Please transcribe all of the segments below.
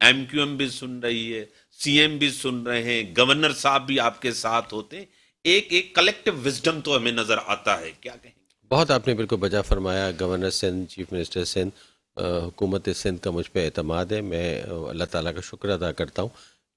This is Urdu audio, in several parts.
ایم کیو ایم بھی سن رہی ہے, سی ایم بھی سن رہے ہیں, گورنر صاحب بھی آپ کے ساتھ ہوتے ہیں, ایک کلیکٹیو وزڈم تو ہمیں نظر آتا ہے. کیا کہیں گے؟ بہت آپ نے بالکل بجا فرمایا. Governor Sindh, chief minister Sindh, حکومت سندھ کا مجھ پہ اعتماد ہے. میں اللہ تعالیٰ کا شکر ادا کرتا ہوں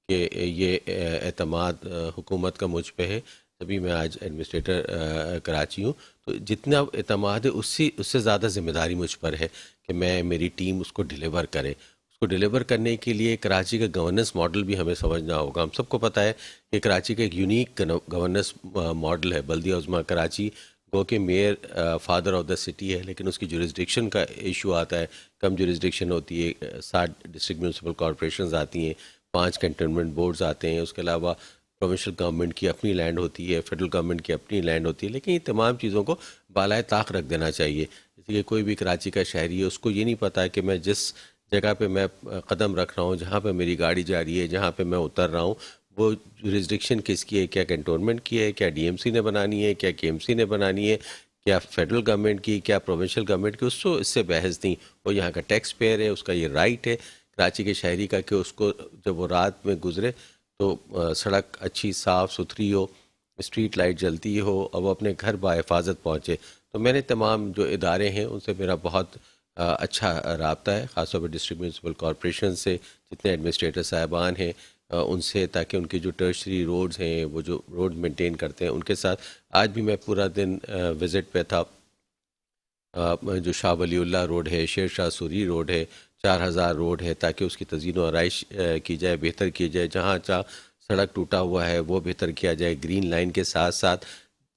کہ یہ اعتماد حکومت کا مجھ پہ ہے, تبھی میں آج ایڈمنسٹریٹر کراچی ہوں. تو جتنا اعتماد ہے اس سے زیادہ ذمہ داری مجھ پر ہے کہ میری ٹیم اس کو ڈیلیور کرے. اس کو ڈیلیور کرنے کے لیے کراچی کا گورننس ماڈل بھی ہمیں سمجھنا ہوگا. ہم سب کو پتہ ہے کہ کراچی کا ایک یونیک گورننس ماڈل ہے. بلدیہ عظمیٰ کراچی گو کہ mayor father of the city ہے, لیکن اس کی جورسڈکشن کا ایشو آتا ہے. کم جورسڈکشن ہوتی ہے, 60 ڈسٹرکٹ میونسپل کارپوریشنز آتی ہیں, 5 کنٹونمنٹ بورڈز آتے ہیں. اس کے علاوہ پروونشل گورنمنٹ کی اپنی لینڈ ہوتی ہے, فیڈرل گورنمنٹ کی اپنی لینڈ ہوتی ہے. لیکن یہ تمام چیزوں کو بالائے طاق رکھ دینا چاہیے. جیسے کہ کوئی بھی کراچی کا شہری ہے, اس کو یہ نہیں پتہ کہ میں جس جگہ پہ میں قدم رکھ رہا ہوں, جہاں پہ میری گاڑی جا رہی ہے, جہاں پہ میں اتر رہا ہوں, وہ جورسڈکشن کس کی ہے, کیا کنٹونمنٹ کی ہے, کیا ڈی ایم سی نے بنانی ہے, کیا کے ایم سی نے بنانی ہے, کیا فیڈرل گورنمنٹ کی, کیا پروونشل گورنمنٹ کی. اس سے بحث نہیں. وہ یہاں کا ٹیکس پیئر ہے, اس کا یہ رائٹ ہے کراچی کے شہری کا کہ اس کو جب وہ رات میں گزرے تو سڑک اچھی صاف ستھری ہو, اسٹریٹ لائٹ جلتی ہو, اور وہ اپنے گھر بحفاظت پہنچے. تو میں نے تمام جو ادارے ہیں ان سے میرا بہت اچھا رابطہ ہے, خاص طور پہ ڈسٹرکٹ میونسپل کارپوریشن سے, جتنے ایڈمنسٹریٹر صاحبان ہیں ان سے, تاکہ ان کی جو ٹرشری روڈز ہیں, وہ جو روڈ مینٹین کرتے ہیں, ان کے ساتھ. آج بھی میں پورا دن وزٹ پہ تھا. جو شاہ ولی اللہ روڈ ہے, شیر شاہ سوری روڈ ہے, 4000 روڈ ہے, تاکہ اس کی تزئین و آرائش کی جائے, بہتر کی جائے. جہاں سڑک ٹوٹا ہوا ہے وہ بہتر کیا جائے. گرین لائن کے ساتھ ساتھ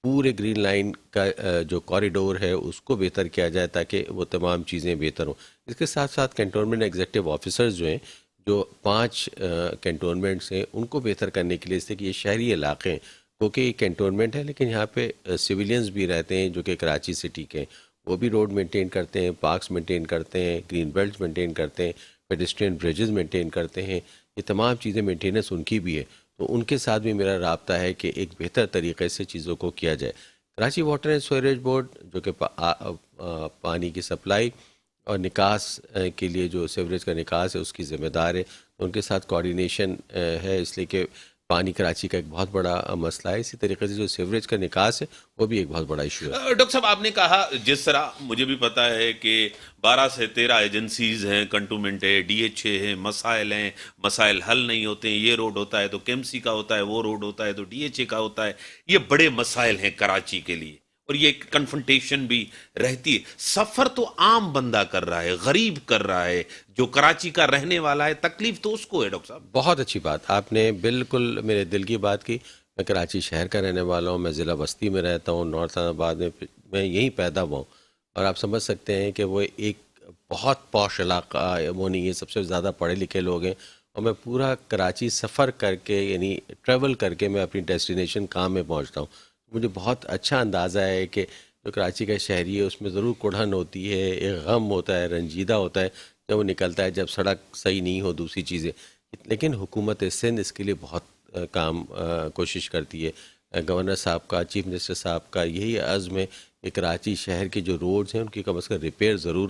پورے گرین لائن کا جو کوریڈور ہے اس کو بہتر کیا جائے, تاکہ وہ تمام چیزیں بہتر ہوں. اس کے ساتھ ساتھ کنٹونمنٹ ایگزیکٹو آفیسرز جو ہیں, جو 5 کنٹونمنٹس ہیں, ان کو بہتر کرنے کے لیے, اس لیے کہ یہ شہری علاقے ہیں, کیونکہ یہ کنٹونمنٹ ہے لیکن یہاں پہ سویلینز بھی رہتے ہیں جو کہ کراچی سٹی کے ہیں. وہ بھی روڈ مینٹین کرتے ہیں, پارکس مینٹین کرتے ہیں, گرین بیلٹس مینٹین کرتے ہیں, پیڈسٹرین بریجز مینٹین کرتے ہیں. یہ تمام چیزیں مینٹیننس ان کی بھی ہے. تو ان کے ساتھ بھی میرا رابطہ ہے کہ ایک بہتر طریقے سے چیزوں کو کیا جائے. کراچی واٹر اینڈ سویریج بورڈ جو کہ پانی کی سپلائی اور نکاس کے لیے جو سیوریج کا نکاس ہے اس کی ذمہ دار ہے, ان کے ساتھ کوارڈینیشن ہے, اس لیے کہ پانی کراچی کا ایک بہت بڑا مسئلہ ہے. اسی طریقے سے جو سیوریج کا نکاس ہے وہ بھی ایک بہت بڑا ایشو ہے. ڈاکٹر صاحب آپ نے کہا, جس طرح مجھے بھی پتا ہے کہ 12 سے 13 ایجنسیز ہیں, کنٹونمنٹ ہے, ڈی ایچ اے ہیں, مسائل ہیں, مسائل حل نہیں ہوتے ہیں. یہ روڈ ہوتا ہے تو کے ایم سی کا ہوتا ہے, وہ روڈ ہوتا ہے تو ڈی ایچ اے کا ہوتا ہے. یہ بڑے مسائل ہیں کراچی کے لیے, اور یہ کنفرنٹیشن بھی رہتی ہے. سفر تو عام بندہ کر رہا ہے, غریب کر رہا ہے, جو کراچی کا رہنے والا ہے, تکلیف تو اس کو ہے. ڈاکٹر صاحب بہت اچھی بات, آپ نے بالکل میرے دل کی بات کی. میں کراچی شہر کا رہنے والا ہوں, میں ضلع بستی میں رہتا ہوں, نارتھ آباد میں یہیں پیدا ہوا ہوں. اور آپ سمجھ سکتے ہیں کہ وہ ایک بہت پوش علاقہ, وہ نہیں ہے, سب سے زیادہ پڑھے لکھے لوگ ہیں. اور میں پورا کراچی سفر کر کے, یعنی ٹریول کر کے میں اپنی ڈیسٹینیشن کام میں پہنچتا ہوں. مجھے بہت اچھا اندازہ ہے کہ جو کراچی کا شہری ہے اس میں ضرور کڑھن ہوتی ہے, ایک غم ہوتا ہے, رنجیدہ ہوتا ہے جب وہ نکلتا ہے, جب سڑک صحیح نہیں ہو, دوسری چیزیں. لیکن حکومت سندھ اس کے لیے بہت کوشش کرتی ہے. گورنر صاحب کا, چیف منسٹر صاحب کا یہی عزم ہے کہ کراچی شہر کے جو روڈز ہیں ان کی کم از کم ریپیئر ضرور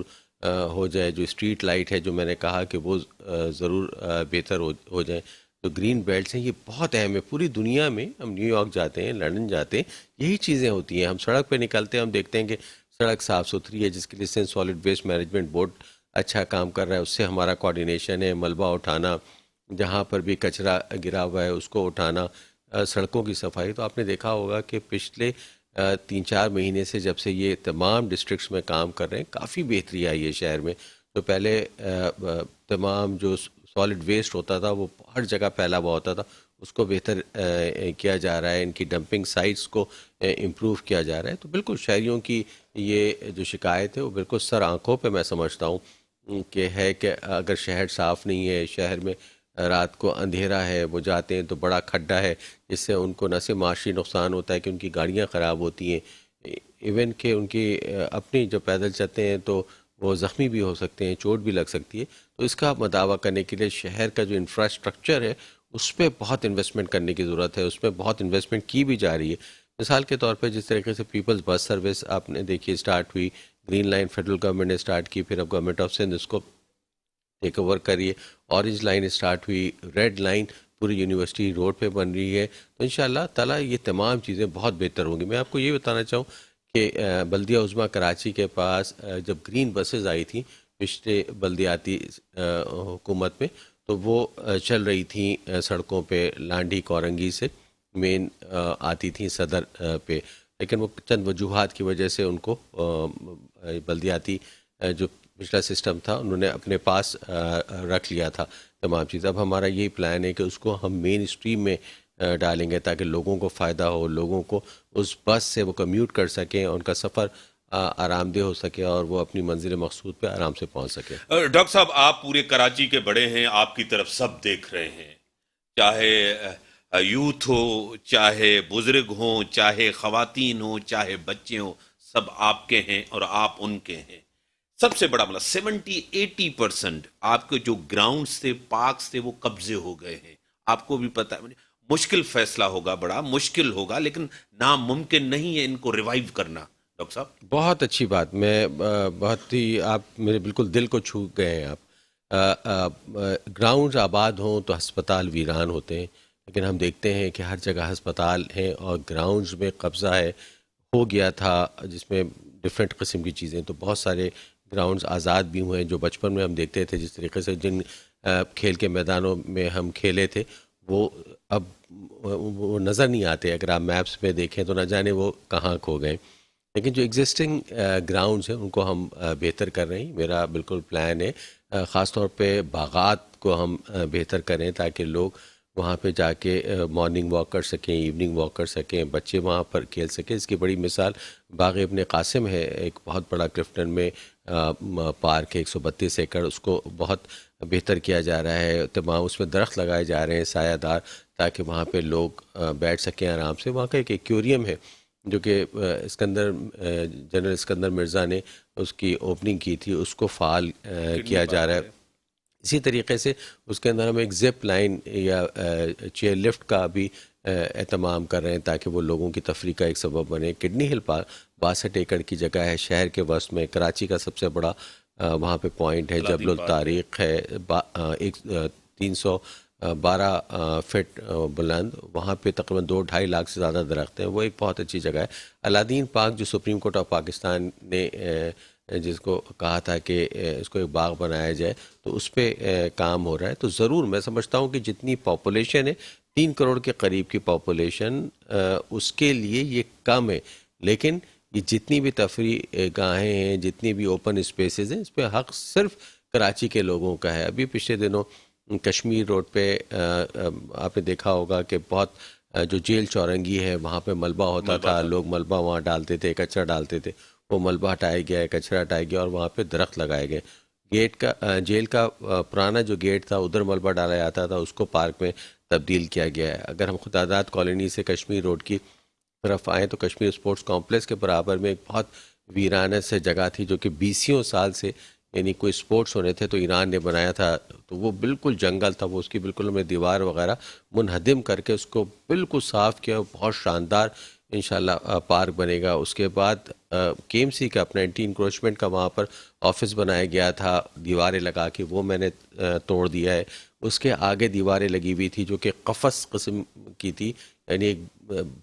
ہو جائے. جو اسٹریٹ لائٹ ہے جو میں نے کہا کہ وہ ضرور بہتر ہو جائیں. جو گرین بیلٹس ہیں یہ بہت اہم ہے. پوری دنیا میں ہم نیو یارک جاتے ہیں, لندن جاتے ہیں, یہی چیزیں ہوتی ہیں. ہم سڑک پہ نکلتے ہیں, ہم دیکھتے ہیں کہ سڑک صاف ستھری ہے, جس کے لیے Sindh solid waste management board اچھا کام کر رہا ہے, اس سے ہمارا کوارڈینیشن ہے. ملبہ اٹھانا, جہاں پر بھی کچرا گرا ہوا ہے اس کو اٹھانا, سڑکوں کی صفائی. تو آپ نے دیکھا ہوگا کہ پچھلے 3-4 مہینے سے جب سے یہ تمام ڈسٹرکٹس میں کام کر رہے ہیں, کافی بہتری آئی ہے شہر میں. تو پہلے تمام جو سالڈ ویسٹ ہوتا تھا وہ ہر جگہ پھیلا ہوا ہوتا تھا, اس کو بہتر کیا جا رہا ہے. ان کی ڈمپنگ سائٹس کو امپروو کیا جا رہا ہے. تو بالکل شہریوں کی یہ جو شکایت ہے وہ بالکل سر آنکھوں پہ میں سمجھتا ہوں کہ ہے کہ اگر شہر صاف نہیں ہے, شہر میں رات کو اندھیرا ہے, وہ جاتے ہیں تو بڑا کھڈا ہے, جس سے ان کو نہ صرف معاشی نقصان ہوتا ہے کہ ان کی گاڑیاں خراب ہوتی ہیں, ایون کہ ان کی اپنی جو پیدل چلتے ہیں تو وہ زخمی بھی ہو سکتے ہیں, چوٹ بھی لگ سکتی ہے. تو اس کا مداوع کرنے کے لیے شہر کا جو انفراسٹرکچر ہے اس پہ بہت انویسٹمنٹ کرنے کی ضرورت ہے. اس پہ بہت انویسٹمنٹ کی بھی جا رہی ہے. مثال کے طور پہ جس طریقے سے پیپلز بس سروس آپ نے دیکھی اسٹارٹ ہوئی, گرین لائن فیڈرل گورنمنٹ نے اسٹارٹ کی, پھر اب گورنمنٹ آف سندھ اس کو ٹیک اوور کریے. اورنج لائن اسٹارٹ ہوئی, ریڈ لائن پوری یونیورسٹی روڈ پہ بن رہی ہے, تو انشاءاللہ تعالیٰ یہ تمام چیزیں بہت بہتر ہوں گی. میں آپ کو یہ بتانا چاہوں کہ بلدیہ عظمیٰ کراچی کے پاس جب گرین بسز آئی تھیں پچھلے بلدیاتی حکومت میں, تو وہ چل رہی تھیں سڑکوں پہ لانڈھی کورنگی سے مین آتی تھیں صدر پہ, لیکن وہ چند وجوہات کی وجہ سے ان کو بلدیاتی جو پچھلا سسٹم تھا انہوں نے اپنے پاس رکھ لیا تھا تمام چیز. اب ہمارا یہی پلان ہے کہ اس کو ہم مین اسٹریم میں ڈالیں گے تاکہ لوگوں کو فائدہ ہو, لوگوں کو اس بس سے وہ کمیوٹ کر سکیں, ان کا سفر آرام دہ ہو سکے اور وہ اپنی منزل مقصود پہ آرام سے پہنچ سکے. ڈاکٹر صاحب آپ پورے کراچی کے بڑے ہیں, آپ کی طرف سب دیکھ رہے ہیں, چاہے یوتھ ہو, چاہے بزرگ ہوں, چاہے خواتین ہوں, چاہے بچے ہوں, سب آپ کے ہیں اور آپ ان کے ہیں. سب سے بڑا مسئلہ 70-80% آپ کے جو گراؤنڈز تھے, پارکس تھے, وہ قبضے ہو گئے ہیں. آپ کو بھی پتہ ہے مشکل فیصلہ ہوگا, بڑا مشکل ہوگا, لیکن ناممکن نہیں ہے ان کو ریوائیو کرنا. ڈاکٹر صاحب بہت اچھی بات, میں بہت ہی, آپ میرے بالکل دل کو چھو گئے ہیں. آپ گراؤنڈز آباد ہوں تو ہسپتال ویران ہوتے ہیں, لیکن ہم دیکھتے ہیں کہ ہر جگہ ہسپتال ہیں اور گراؤنڈز میں قبضہ ہو گیا تھا جس میں ڈفرینٹ قسم کی چیزیں. تو بہت سارے گراؤنڈز آزاد بھی ہوئے ہیں جو بچپن میں ہم دیکھتے تھے, جس طریقے سے جن کھیل کے میدانوں میں ہم کھیلے تھے وہ اب وہ نظر نہیں آتے. اگر آپ میپس میں دیکھیں تو نہ جانے وہ کہاں کھو گئے. لیکن جو ایگزسٹنگ گراؤنڈز ہیں ان کو ہم بہتر کر رہے ہیں. میرا بالکل پلان ہے خاص طور پہ باغات کو ہم بہتر کریں تاکہ لوگ وہاں پہ جا کے مارننگ واک کر سکیں, ایوننگ واک کر سکیں, بچے وہاں پر کھیل سکیں. اس کی بڑی مثال باغ ابن قاسم ہے, ایک بہت بڑا کلفٹن میں پارک ہے 132 ایکڑ, اس کو بہت بہتر کیا جا رہا ہے. تمام اس میں درخت لگائے جا رہے ہیں سایہ دار, تاکہ وہاں پہ لوگ بیٹھ سکیں آرام سے. وہاں کا ایک ایکویریم ہے جو کہ جنرل اسکندر مرزا نے اس کی اوپننگ کی تھی, اس کو فعال کیا جا رہا ہے. اسی طریقے سے اس کے اندر ہم ایک زپ لائن یا چیئر لفٹ کا بھی اہتمام کر رہے ہیں تاکہ وہ لوگوں کی تفریح کا ایک سبب بنے. کڈنی ہل پارک 62 ایکڑ کی جگہ ہے شہر کے وسط میں, کراچی کا سب سے بڑا وہاں پہ پوائنٹ ہے. جبل الطارق ہے 312 فٹ بلند, وہاں پہ تقریباً 2-2.5 لاکھ سے زیادہ درخت ہیں. وہ ایک بہت اچھی جگہ ہے. الادین پارک جو سپریم کورٹ آف پاکستان نے جس کو کہا تھا کہ اس کو ایک باغ بنایا جائے, تو اس پہ کام ہو رہا ہے. تو ضرور میں سمجھتا ہوں کہ جتنی پاپولیشن ہے 3 کروڑ کے قریب کی پاپولیشن, اس کے لیے یہ کم ہے, لیکن یہ جتنی بھی تفریح گاہیں ہیں, جتنی بھی اوپن اسپیسز ہیں, اس پہ حق صرف کراچی کے لوگوں کا ہے. ابھی پچھلے دنوں کشمیر روڈ پہ آپ نے دیکھا ہوگا کہ بہت جو جیل چورنگی ہے وہاں پہ ملبہ ہوتا تھا, لوگ ملبہ وہاں ڈالتے تھے, کچرا ڈالتے تھے. وہ ملبہ ہٹایا گیا ہے, کچرا ہٹایا گیا اور وہاں پہ درخت لگائے گئے. گیٹ کا جیل کا پرانا جو گیٹ تھا ادھر ملبہ ڈالا جاتا تھا, اس کو پارک میں تبدیل کیا گیا ہے. اگر ہم خداداد کالونی سے کشمیر روڈ کی طرف آئیں تو کشمیر اسپورٹس کمپلیکس کے برابر میں ایک بہت ویرانہ سے جگہ تھی جو کہ 20 سال سے, یعنی کوئی اسپورٹس ہونے تھے تو ایران نے بنایا تھا, تو وہ بالکل جنگل تھا. وہ اس کی بالکل ہم نے دیوار وغیرہ منہدم کر کے اس کو بالکل صاف کیا, بہت شاندار انشاءاللہ پارک بنے گا. اس کے بعد کے ایم سی کا اپنا اینٹی انکروچمنٹ کا وہاں پر آفس بنایا گیا تھا دیواریں لگا کے, وہ میں نے توڑ دیا ہے. اس کے آگے دیواریں لگی ہوئی تھی جو کہ قفس قسم کی تھی, یعنی ایک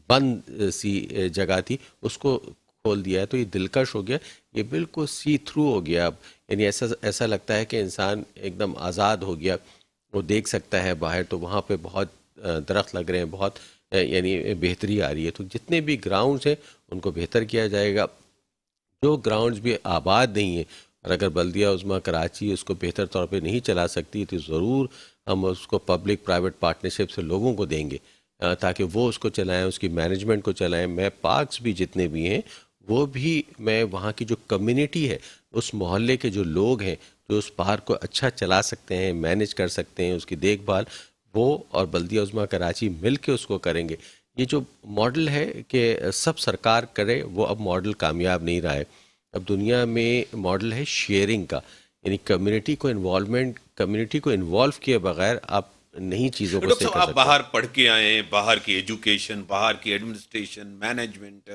بند سی جگہ تھی, اس کو کھول دیا ہے. تو یہ دلکش ہو گیا, یہ بالکل سی تھرو ہو گیا اب, یعنی ایسا لگتا ہے کہ انسان ایک دم آزاد ہو گیا, وہ دیکھ سکتا ہے باہر. تو وہاں پہ بہت درخت لگ رہے ہیں, بہت یعنی بہتری آ رہی ہے. تو جتنے بھی گراؤنڈز ہیں ان کو بہتر کیا جائے گا. جو گراؤنڈز بھی آباد نہیں ہیں, اور اگر بلدیہ عظمیٰ کراچی اس کو بہتر طور پہ نہیں چلا سکتی تو ضرور ہم اس کو پبلک پرائیویٹ پارٹنرشپ سے لوگوں کو دیں گے تاکہ وہ اس کو چلائیں, اس کی مینجمنٹ کو چلائیں. میں پارکس بھی جتنے بھی ہیں وہ بھی میں وہاں کی جو کمیونٹی ہے, اس محلے کے جو لوگ ہیں جو اس پارک کو اچھا چلا سکتے ہیں, مینج کر سکتے ہیں, اس کی دیکھ بھال, وہ اور بلدیہ عظمیٰ کراچی مل کے اس کو کریں گے. یہ جو ماڈل ہے کہ سب سرکار کرے, وہ اب ماڈل کامیاب نہیں رہا ہے. اب دنیا میں ماڈل ہے شیئرنگ کا, یعنی کمیونٹی کو انوالو کیے بغیر آپ نہیں چیزوں کو ڈاکٹر صحیح صاحب کر آپ سکتے. باہر پڑھ کے آئے ہیں, باہر کی ایجوکیشن, باہر کی ایڈمنسٹریشن, مینجمنٹ,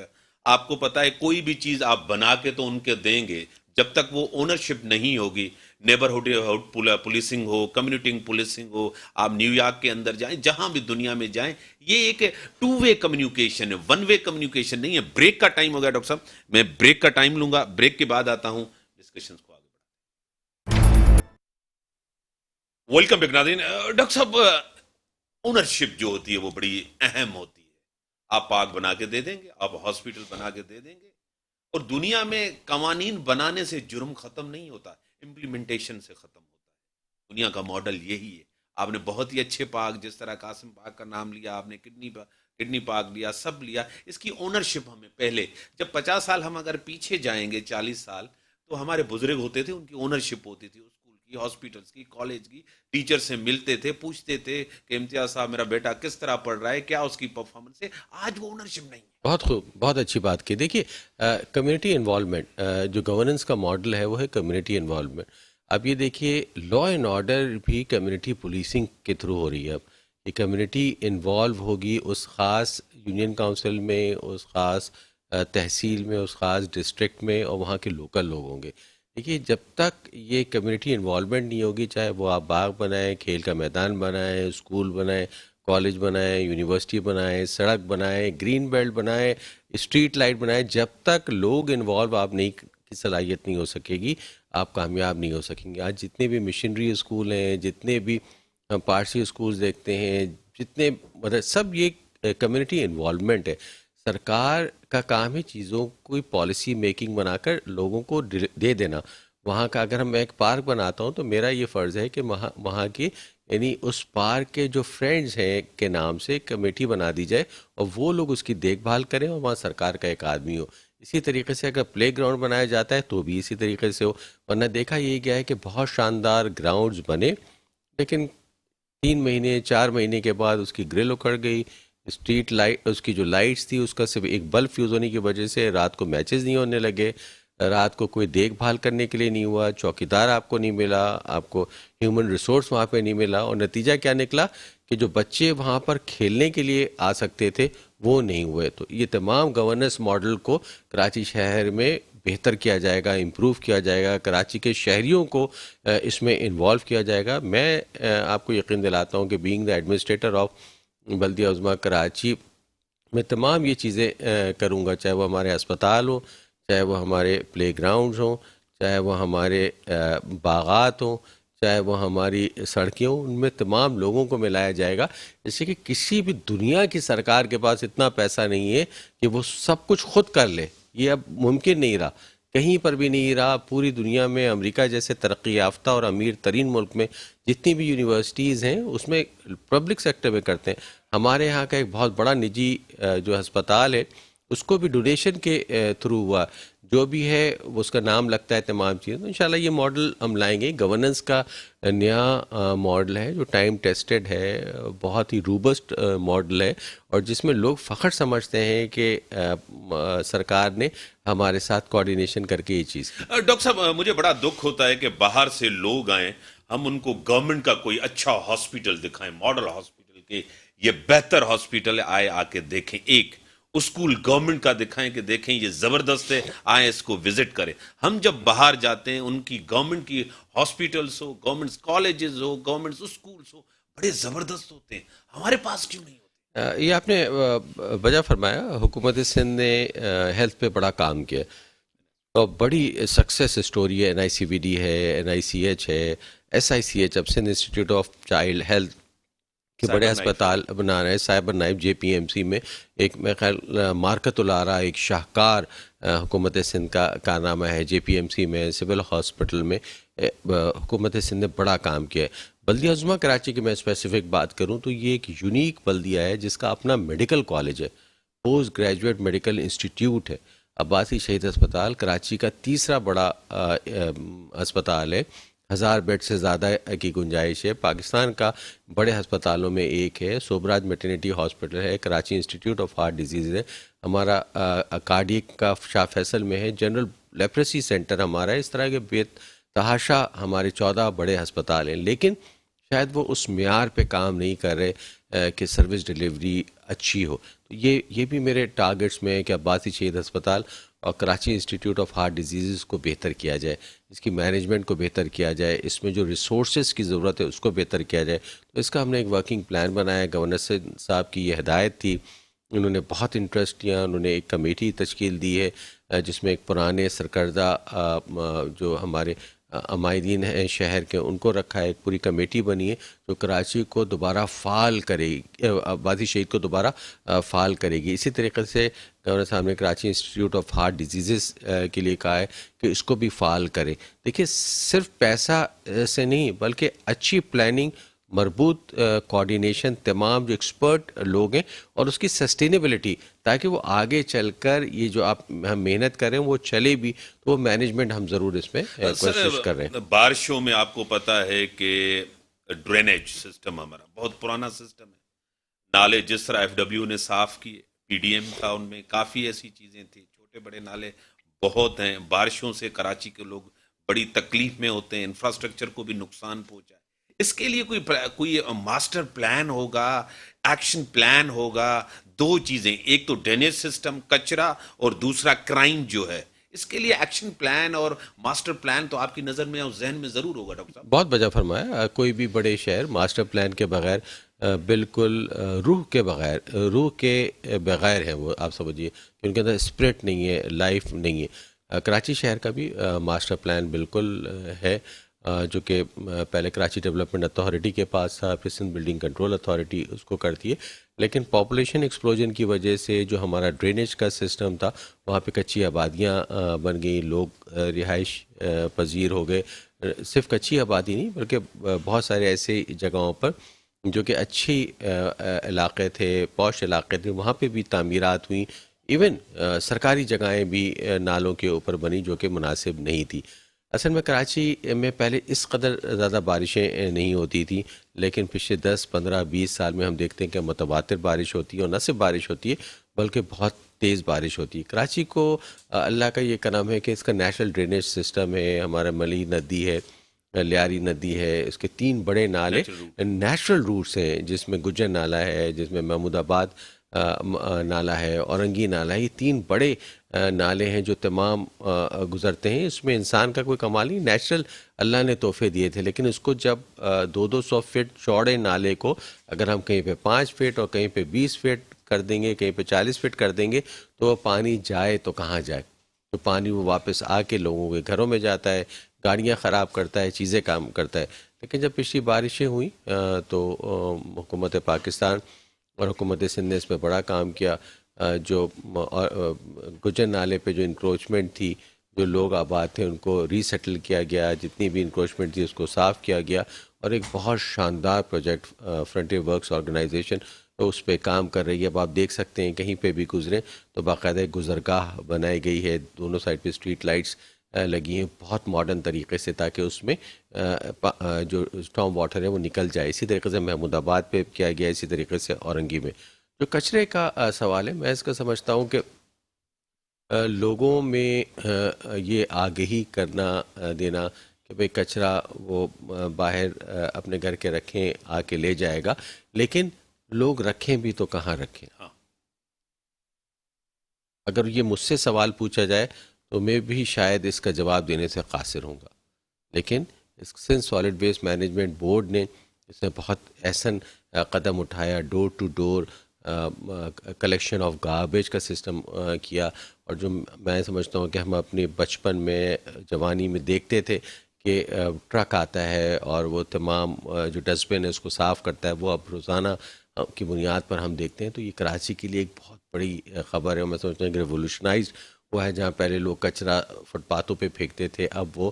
آپ کو پتہ ہے کوئی بھی چیز آپ بنا کے تو ان کے دیں گے, جب تک وہ اونرشپ نہیں ہوگی، نیبرہڈ پولیسنگ ہو، کمیونٹی پولیسنگ ہو، آپ نیو یارک کے اندر جائیں، جہاں بھی دنیا میں جائیں، یہ ایک ٹو وے کمیونیکیشن ہے، ون وے کمیونیکیشن نہیں ہے. بریک کا ٹائم ہو گیا ڈاکٹر صاحب، میں بریک کا ٹائم لوں گا، بریک کے بعد آتا ہوں ڈسکشنز کو آگے بڑھا. ویلکم بیک ناظرین. ڈاکٹر صاحب، اونرشپ جو ہوتی ہے وہ بڑی اہم ہوتی ہے. آپ پارک بنا کے دے دیں گے، آپ ہاسپٹل بنا کے دے دیں گے، اور دنیا میں قوانین بنانے سے جرم ختم نہیں ہوتا، امپلیمنٹیشن سے ختم ہوتا ہے. دنیا کا ماڈل یہی ہے. آپ نے بہت ہی اچھے پارک، جس طرح قاسم پارک کا نام لیا آپ نے، کڈنی پارک لیا، سب لیا. اس کی اونرشپ ہمیں پہلے، جب 50 سال ہم اگر پیچھے جائیں گے، 40 سال، تو ہمارے بزرگ ہوتے تھے، ان کی اونرشپ ہوتی تھی اسکول کی، ہاسپٹلس کی، کالج کی. ٹیچر سے ملتے تھے، پوچھتے تھے کہ امتیاز صاحب میرا بیٹا کس طرح پڑھ رہا ہے، کیا اس کی پرفارمنس ہے. آج وہ اونرشپ نہیں ہے. بہت خوب، بہت اچھی بات کی. دیکھیے، کمیونٹی انوالومنٹ جو گورننس کا ماڈل ہے وہ ہے کمیونٹی انوالومنٹ. اب یہ دیکھیے، لا اینڈ آرڈر بھی کمیونٹی پولیسنگ کے تھرو ہو رہی ہے. اب یہ کمیونٹی انوالو ہوگی اس خاص یونین کاؤنسل میں، اس خاص تحصیل میں، اس خاص ڈسٹرکٹ میں، اور وہاں کے لوکل لوگ ہوں گے. دیکھیے، جب تک یہ کمیونٹی انوالومنٹ نہیں ہوگی، چاہے وہ آپ باغ بنائیں، کھیل کا میدان بنائیں، اسکول بنائیں، کالج بنائیں، یونیورسٹی بنائیں، سڑک بنائیں، گرین بیلٹ بنائیں، اسٹریٹ لائٹ بنائیں، جب تک لوگ انوالو آپ نہیں کی صلاحیت نہیں ہو سکے گی، آپ کامیاب نہیں ہو سکیں گے. آج جتنے بھی مشنری اسکول ہیں، جتنے بھی پارسی اسکولز دیکھتے ہیں، جتنے مطلب سب یہ کمیونٹی انوالومنٹ ہے. سرکار کا کام ہے چیزوں کوئی پالیسی میکنگ بنا کر لوگوں کو دے دینا. وہاں کا اگر میں ایک پارک بناتا ہوں تو میرا یہ فرض ہے کہ وہاں کی یعنی اس پارک کے جو فرینڈز ہیں کے نام سے کمیٹی بنا دی جائے، اور وہ لوگ اس کی دیکھ بھال کریں، اور وہاں سرکار کا ایک آدمی ہو. اسی طریقے سے اگر پلے گراؤنڈ بنایا جاتا ہے تو بھی اسی طریقے سے ہو. ورنہ دیکھا یہ گیا ہے کہ بہت شاندار گراؤنڈز بنے، لیکن 3 مہینے 4 مہینے کے بعد اس کی گرل اکھڑ گئی. اسٹریٹ لائٹ، اس کی جو لائٹس تھی، اس کا صرف ایک بلب فیوز ہونے کی وجہ سے رات کو میچز نہیں ہونے لگے، رات کو کوئی دیکھ بھال کرنے کے لیے نہیں ہوا، چوکیدار آپ کو نہیں ملا، آپ کو ہیومن ریسورس وہاں پہ نہیں ملا، اور نتیجہ کیا نکلا کہ جو بچے وہاں پر کھیلنے کے لیے آ سکتے تھے وہ نہیں ہوئے. تو یہ تمام گورننس ماڈل کو کراچی شہر میں بہتر کیا جائے گا، امپروو کیا جائے گا، کراچی کے شہریوں کو اس میں انوالو کیا جائے گا. میں آپ کو یقین دلاتا ہوں کہ بینگ دا ایڈمنسٹریٹر آف بلدیہ عظمیٰ کراچی، میں تمام یہ چیزیں کروں گا، چاہے وہ ہمارے اسپتال ہوں، چاہے وہ ہمارے پلے گراؤنڈز ہوں، چاہے وہ ہمارے باغات ہوں، چاہے وہ ہماری سڑکیں ہوں، ان میں تمام لوگوں کو ملایا جائے گا. جیسے کہ کسی بھی دنیا کی سرکار کے پاس اتنا پیسہ نہیں ہے کہ وہ سب کچھ خود کر لے. یہ اب ممکن نہیں رہا، کہیں پر بھی نہیں رہا. پوری دنیا میں امریکہ جیسے ترقی یافتہ اور امیر ترین ملک میں جتنی بھی یونیورسٹیز ہیں اس میں پبلک سیکٹر میں کرتے ہیں. ہمارے یہاں کا ایک بہت بڑا نجی جو ہسپتال ہے اس کو بھی ڈونیشن کے تھرو ہوا. جو بھی ہے وہ اس کا نام لگتا ہے تمام چیزیں. تو انشاءاللہ یہ ماڈل ہم لائیں گے. گورننس کا نیا ماڈل ہے جو ٹائم ٹیسٹڈ ہے، بہت ہی روبسٹ ماڈل ہے، اور جس میں لوگ فخر سمجھتے ہیں کہ سرکار نے ہمارے ساتھ کوارڈینیشن کر کے یہ چیز کی. ڈاکٹر صاحب، مجھے بڑا دکھ ہوتا ہے کہ باہر سے لوگ آئیں، ہم ان کو گورنمنٹ کا کوئی اچھا ہاسپٹل دکھائیں، ماڈل ہاسپٹل کے یہ بہتر ہاسپٹل آئے، آ کے دیکھیں. ایک اسکول گورنمنٹ کا دکھائیں کہ دیکھیں یہ زبردست ہے، آئیں اس کو وزٹ کریں. ہم جب باہر جاتے ہیں ان کی گورنمنٹ کی ہاسپٹلس ہو، گورنمنٹ کالجز ہو، گورنمنٹ اسکولس ہو، بڑے زبردست ہوتے ہیں. ہمارے پاس کیوں نہیں ہوتے؟ یہ آپ نے وجہ فرمایا. حکومت سندھ نے ہیلتھ پہ بڑا کام کیا، اور بڑی سکسیس اسٹوری ہے. NICVD ہے، NICH ہے، SICH، اب Sindh institute of child health کے بڑے ہسپتال بنا رہے ہیں. سائبر نائب JPMC میں ایک میں خیال مارکت الارا ایک شاہکار حکومت سندھ کا کارنامہ ہے. JPMC میں، سول ہاسپٹل میں حکومت سندھ نے بڑا کام کیا ہے. بلدیہ عظمیٰ کراچی کی میں اسپیسیفک بات کروں تو یہ ایک یونیک بلدیہ ہے جس کا اپنا میڈیکل کالج ہے، پوسٹ گریجویٹ میڈیکل انسٹیٹیوٹ ہے. عباسی شہید ہسپتال کراچی کا تیسرا بڑا ہسپتال ہے، 1000 بیڈ سے زیادہ کی گنجائش ہے. پاکستان کا بڑے ہسپتالوں میں ایک ہے. سوبراج میٹرنیٹی ہاسپٹل ہے. Karachi institute of heart disease ہے. ہمارا کارڈیک کا شاہ فیصل میں ہے. جنرل لیپریسی سینٹر ہمارا ہے. اس طرح کے بے تحاشا ہمارے 14 بڑے ہسپتال ہیں، لیکن شاید وہ اس معیار پہ کام نہیں کر رہے کہ سروس ڈیلیوری اچھی ہو. تو یہ بھی میرے ٹارگٹس میں ہے کہ عباسی شہید ہسپتال اور Karachi institute of heart diseases کو بہتر کیا جائے، اس کی مینجمنٹ کو بہتر کیا جائے، اس میں جو ریسورسز کی ضرورت ہے اس کو بہتر کیا جائے. تو اس کا ہم نے ایک ورکنگ پلان بنایا. گورنر صاحب کی یہ ہدایت تھی، انہوں نے بہت انٹرسٹ لیا. انہوں نے ایک کمیٹی تشکیل دی ہے جس میں ایک پرانے سرکردہ جو ہمارے عمائدین ہیں شہر کے ان کو رکھا ہے. ایک پوری کمیٹی بنی ہے جو کراچی کو دوبارہ فعال کرے گی، آبادی شہید کو دوبارہ فعال کرے گی. اسی طریقے سے گورنر صاحب نے Karachi institute of heart diseases کے لیے کہا ہے کہ اس کو بھی فعال کرے. دیکھیے صرف پیسہ سے نہیں بلکہ اچھی پلاننگ، مربوط کوارڈینیشن، تمام جو ایکسپرٹ لوگ ہیں اور اس کی سسٹینیبلٹی، تاکہ وہ آگے چل کر یہ جو ہم محنت کر رہے ہیں وہ چلے بھی. تو وہ مینجمنٹ ہم ضرور اس میں کوشش کر رہے ہیں. بارشوں میں آپ کو پتا ہے کہ ڈرینیج سسٹم ہمارا بہت پرانا سسٹم ہے. نالے جس طرح ایف ڈبلیو نے صاف کیے، پی ڈی ایم تھا، ان میں کافی ایسی چیزیں تھیں. چھوٹے بڑے نالے بہت ہیں. بارشوں سے کراچی کے لوگ بڑی تکلیف میں ہوتے ہیں، انفراسٹرکچر کو بھی نقصان پہنچا ہے. اس کے لیے کوئی ماسٹر پلان ہوگا، ایکشن پلان ہوگا. دو چیزیں، ایک تو ڈرینیج سسٹم، کچرا، اور دوسرا کرائم جو ہے. اس کے لیے ایکشن پلان اور ماسٹر پلان تو آپ کی نظر میں اور ذہن میں ضرور ہوگا ڈاکٹر صاحب. بہت بجا فرمایا. کوئی بھی بڑے شہر ماسٹر پلان کے بغیر بالکل روح کے بغیر ہے وہ. آپ سمجھیے کہ ان کے اندر اسپرٹ نہیں ہے، لائف نہیں ہے. کراچی شہر کا بھی ماسٹر پلان بالکل ہے جو کہ پہلے کراچی ڈیولپمنٹ اتھارٹی کے پاس تھا، پھر سندھ بلڈنگ کنٹرول اتھارٹی اس کو کرتی ہے. لیکن پاپولیشن ایکسپلوژن کی وجہ سے جو ہمارا ڈرینیج کا سسٹم تھا وہاں پہ کچی آبادیاں بن گئیں، لوگ رہائش پذیر ہو گئے. صرف کچی آبادی نہیں بلکہ بہت سارے ایسے جگہوں پر جو کہ اچھی علاقے تھے، پوش علاقے تھے، وہاں پہ بھی تعمیرات ہوئیں. ایون سرکاری جگہیں بھی نالوں کے اوپر بنی جو کہ مناسب نہیں تھی. اصل میں کراچی میں پہلے اس قدر زیادہ بارشیں نہیں ہوتی تھیں، لیکن پچھلے 10 15 20 سال میں ہم دیکھتے ہیں کہ متواتر بارش ہوتی ہے، اور نہ صرف بارش ہوتی ہے بلکہ بہت تیز بارش ہوتی ہے. کراچی کو اللہ کا یہ کرم ہے کہ اس کا نیشنل ڈرینیج سسٹم ہے. ہمارا ملی ندی ہے، لیاری ندی ہے، اس کے 3 بڑے نالے نیچرل روٹس ہیں، جس میں گجر نالہ ہے، جس میں محمود آباد نالہ ہے، اورنگی نالہ ہے. یہ 3 بڑے نالے ہیں جو تمام گزرتے ہیں. اس میں انسان کا کوئی کمال نہیں، نیچرل اللہ نے تحفے دیے تھے. لیکن اس کو جب 200 فٹ چوڑے نالے کو اگر ہم کہیں پہ 5 فٹ اور کہیں پہ 20 فٹ کر دیں گے، کہیں پہ 40 فٹ کر دیں گے، تو پانی جائے تو کہاں جائے؟ تو پانی وہ واپس آ کے لوگوں کے گھروں میں جاتا ہے، گاڑیاں خراب کرتا ہے، چیزیں کام کرتا ہے. لیکن جب پچھلی بارشیں ہوئیں تو حکومت پاکستان اور حکومت سندھ نے اس پہ بڑا کام کیا. جو گجر نالے پہ جو انکروچمنٹ تھی، جو لوگ آباد تھے ان کو ری سیٹل کیا گیا، جتنی بھی انکروچمنٹ تھی اس کو صاف کیا گیا، اور ایک بہت شاندار پروجیکٹ فرنٹیئر ورکس آرگنائزیشن اس پہ کام کر رہی ہے. اب آپ دیکھ سکتے ہیں کہیں پہ بھی گزریں تو باقاعدہ گزرگاہ بنائی گئی ہے، دونوں سائڈ پہ اسٹریٹ لائٹس لگی ہیں بہت ماڈرن طریقے سے، تاکہ اس میں جو اسٹارم واٹر ہے وہ نکل جائے. اسی طریقے سے محمود آباد پہ کیا گیا، اسی طریقے سے اورنگی میں. جو کچرے کا سوال ہے، میں اس کا سمجھتا ہوں کہ لوگوں میں یہ آگہی کرنا دینا کہ بھئی کچرا وہ باہر اپنے گھر کے رکھیں، آ کے لے جائے گا، لیکن لوگ رکھیں بھی تو کہاں رکھیں. اگر یہ مجھ سے سوال پوچھا جائے تو میں بھی شاید اس کا جواب دینے سے قاصر ہوں گا. لیکن Sindh solid waste management board نے اس میں بہت احسن قدم اٹھایا، door to door collection of garbage کا سسٹم کیا. اور جو میں سمجھتا ہوں کہ ہم اپنے بچپن میں، جوانی میں دیکھتے تھے کہ ٹرک آتا ہے اور وہ تمام جو ڈسٹ بن ہے اس کو صاف کرتا ہے، وہ اب روزانہ کی بنیاد پر ہم دیکھتے ہیں. تو یہ کراچی کے لیے ایک بہت بڑی خبر ہے. میں سمجھتا ہوں کہ ریولوشنائز ہوا ہے. جہاں پہلے لوگ کچرا فٹ پاتھوں پہ پھینکتے تھے، اب وہ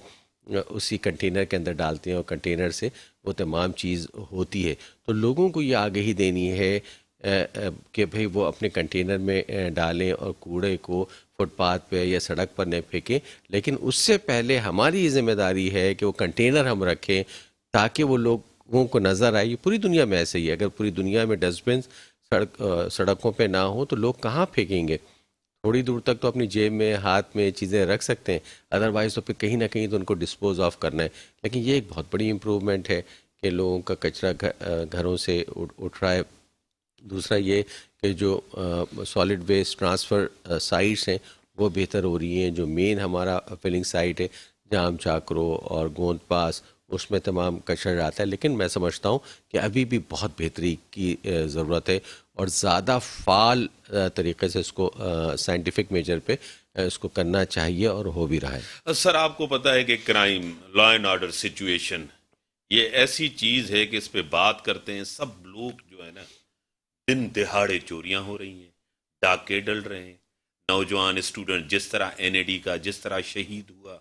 اسی کنٹینر کے اندر ڈالتے ہیں اور کنٹینر سے وہ تمام چیز ہوتی ہے. تو لوگوں کو یہ آگہی دینی ہے کہ بھئی وہ اپنے کنٹینر میں ڈالیں اور کوڑے کو فٹ پاتھ پہ یا سڑک پر نہ پھینکیں. لیکن اس سے پہلے ہماری یہ ذمہ داری ہے کہ وہ کنٹینر ہم رکھیں تاکہ وہ لوگوں کو نظر آئے. یہ پوری دنیا میں ایسے ہی ہے. اگر پوری دنیا میں ڈسٹ بنس سڑکوں پہ نہ ہو تو لوگ کہاں پھینکیں گے؟ تھوڑی دور تک تو اپنی جیب میں، ہاتھ میں چیزیں رکھ سکتے ہیں، ادروائز تو پھر کہیں نہ کہیں تو ان کو ڈسپوز آف کرنا ہے. لیکن یہ ایک بہت بڑی امپروومنٹ ہے کہ لوگوں کا کچرا گھروں سے اٹھ رہا ہے. دوسرا یہ کہ جو سالڈ ویسٹ ٹرانسفر سائٹس ہیں وہ بہتر ہو رہی ہیں. جو مین ہمارا فلنگ سائٹ ہے جام چاکرو اور گوند پاس, اس میں تمام کچرا آتا ہے, لیکن میں سمجھتا ہوں کہ ابھی بھی بہت بہتری کی ضرورت ہے اور زیادہ فعال طریقے سے اس کو سائنٹیفک میجر پہ اس کو کرنا چاہیے, اور ہو بھی رہا ہے. سر آپ کو پتا ہے کہ crime law and order situation یہ ایسی چیز ہے کہ اس پہ بات کرتے ہیں سب لوگ جو ہے نا, دن دہاڑے چوریاں ہو رہی ہیں, ڈاکے ڈل رہے ہیں, نوجوان اسٹوڈنٹ جس طرح NAD کا جس طرح شہید ہوا,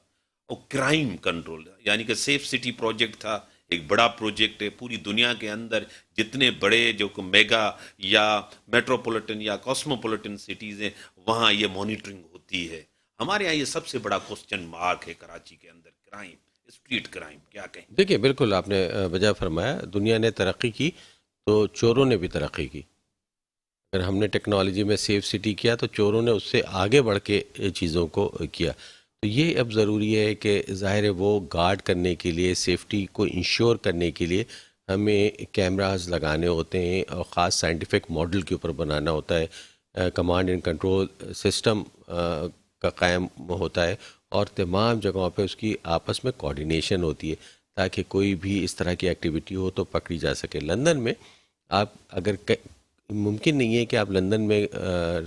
اور کرائم کنٹرول یعنی کہ سیف سٹی پروجیکٹ تھا, ایک بڑا پروجیکٹ ہے پوری دنیا کے اندر جتنے بڑے جو میگا یا میٹروپولیٹن یا کاسموپولیٹن سٹیز ہیں وہاں یہ مانیٹرنگ ہوتی ہے. ہمارے یہاں یہ سب سے بڑا کوسچن مارک ہے کراچی کے اندر, کرائم, اسٹریٹ کرائم, کیا کہیں؟ دیکھیے بالکل آپ نے وجہ فرمایا, دنیا نے ترقی کی تو چوروں نے بھی ترقی کی. اگر ہم نے ٹیکنالوجی میں سیف سٹی کیا تو چوروں نے اس سے آگے بڑھ کے چیزوں کو کیا. تو یہ اب ضروری ہے کہ ظاہر ہے وہ گارڈ کرنے کے لیے, سیفٹی کو انشور کرنے کے لیے ہمیں کیمراز لگانے ہوتے ہیں اور خاص سائنٹیفک ماڈل کے اوپر بنانا ہوتا ہے. کمانڈ اینڈ کنٹرول سسٹم کا قائم ہوتا ہے اور تمام جگہوں پہ اس کی آپس میں کوارڈینیشن ہوتی ہے تاکہ کوئی بھی اس طرح کی ایکٹیویٹی ہو تو پکڑی جا سکے. لندن میں آپ اگر ممکن نہیں ہے کہ آپ لندن میں